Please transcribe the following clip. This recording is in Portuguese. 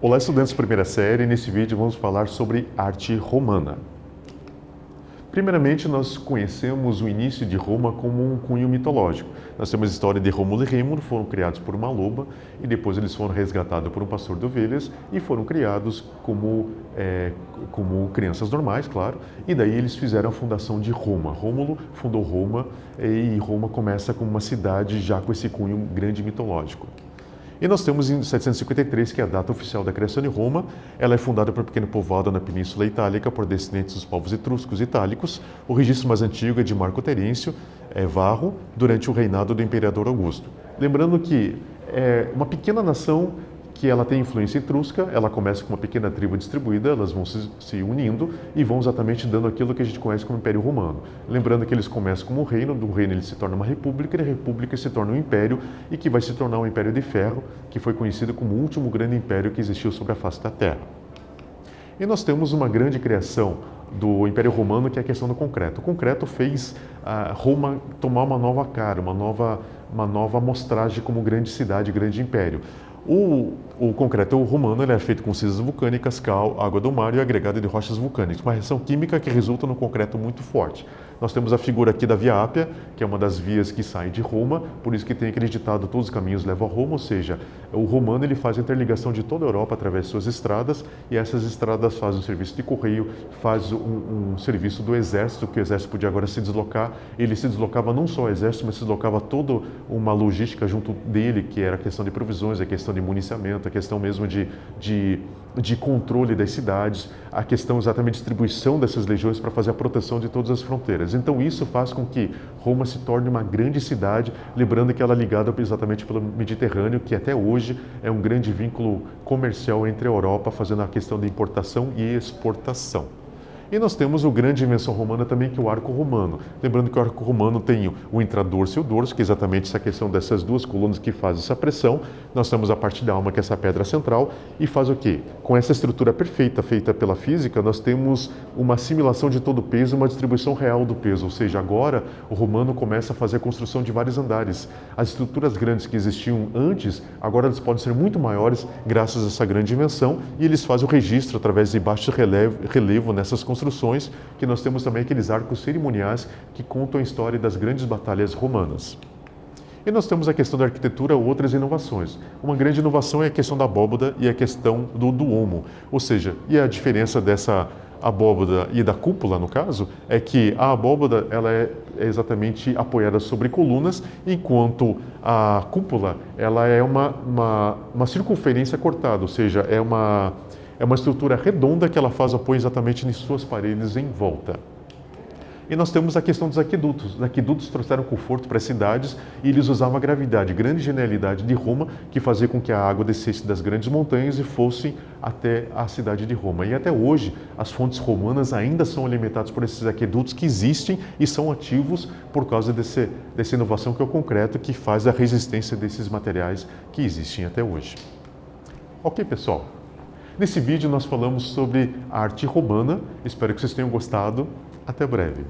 Olá, estudantes de primeira série. Nesse vídeo vamos falar sobre arte romana. Primeiramente, nós conhecemos o início de Roma como um cunho mitológico. Nós temos a história de Rômulo e Remo, foram criados por uma loba e depois eles foram resgatados por um pastor de ovelhas e foram criados como crianças normais, claro. E daí eles fizeram a fundação de Roma. Rômulo fundou Roma e Roma começa como uma cidade já com esse cunho grande mitológico. E nós temos em 753, que é a data oficial da criação de Roma. Ela é fundada por um pequeno povoado na Península Itálica por descendentes dos povos etruscos e itálicos. O registro mais antigo é de Marco Terêncio Varro, durante o reinado do imperador Augusto. Lembrando que é uma pequena nação que ela tem influência etrusca, ela começa com uma pequena tribo distribuída, elas vão se unindo e vão exatamente dando aquilo que a gente conhece como Império Romano. Lembrando que eles começam como um reino, do reino ele se torna uma república, e da república se torna um império, e que vai se tornar um império de ferro, que foi conhecido como o último grande império que existiu sobre a face da Terra. E nós temos uma grande criação do Império Romano, que é a questão do concreto. O concreto fez Roma tomar uma nova cara, uma nova amostragem como grande cidade, grande império. O concreto romano ele é feito com cinzas vulcânicas, cal, água do mar e agregado de rochas vulcânicas, uma reação química que resulta num concreto muito forte. Nós temos a figura aqui da Via Ápia, que é uma das vias que sai de Roma, por isso que tem aquele ditado, todos os caminhos levam a Roma, ou seja, o romano ele faz a interligação de toda a Europa através de suas estradas, e essas estradas fazem um serviço de correio, faz um serviço do exército, que o exército podia agora se deslocar. Ele se deslocava não só o exército, mas se deslocava toda uma logística junto dele, que era a questão de provisões, a questão de municiamento, a questão mesmo de controle das cidades, a questão exatamente de distribuição dessas legiões para fazer a proteção de todas as fronteiras. Então isso faz com que Roma se torne uma grande cidade, lembrando que ela é ligada exatamente pelo Mediterrâneo, que até hoje é um grande vínculo comercial entre a Europa, fazendo a questão de importação e exportação. E nós temos a grande invenção romana também, que é o arco romano. Lembrando que o arco romano tem o intradorso e o dorso, que é exatamente essa questão dessas duas colunas que fazem essa pressão. Nós temos a parte da alma, que é essa pedra central, e faz o quê? Com essa estrutura perfeita, feita pela física, nós temos uma assimilação de todo o peso, uma distribuição real do peso. Ou seja, agora o romano começa a fazer a construção de vários andares. As estruturas grandes que existiam antes, agora elas podem ser muito maiores graças a essa grande invenção, e eles fazem o registro através de baixo relevo nessas construções, que nós temos também aqueles arcos cerimoniais que contam a história das grandes batalhas romanas. E nós temos a questão da arquitetura, outras inovações. Uma grande inovação é a questão da abóbada e a questão do duomo, ou seja, e a diferença dessa abóbada e da cúpula, no caso, é que a abóbada ela é exatamente apoiada sobre colunas, enquanto a cúpula ela é uma circunferência cortada, ou seja, é uma estrutura redonda que ela faz apoio exatamente em suas paredes em volta. E nós temos a questão dos aquedutos. Os aquedutos trouxeram conforto para as cidades e eles usavam a gravidade, grande genialidade de Roma, que fazia com que a água descesse das grandes montanhas e fosse até a cidade de Roma. E até hoje, as fontes romanas ainda são alimentadas por esses aquedutos que existem e são ativos por causa dessa inovação que é o concreto, que faz a resistência desses materiais que existem até hoje. Ok, pessoal? Nesse vídeo nós falamos sobre a arte romana. Espero que vocês tenham gostado. Até breve.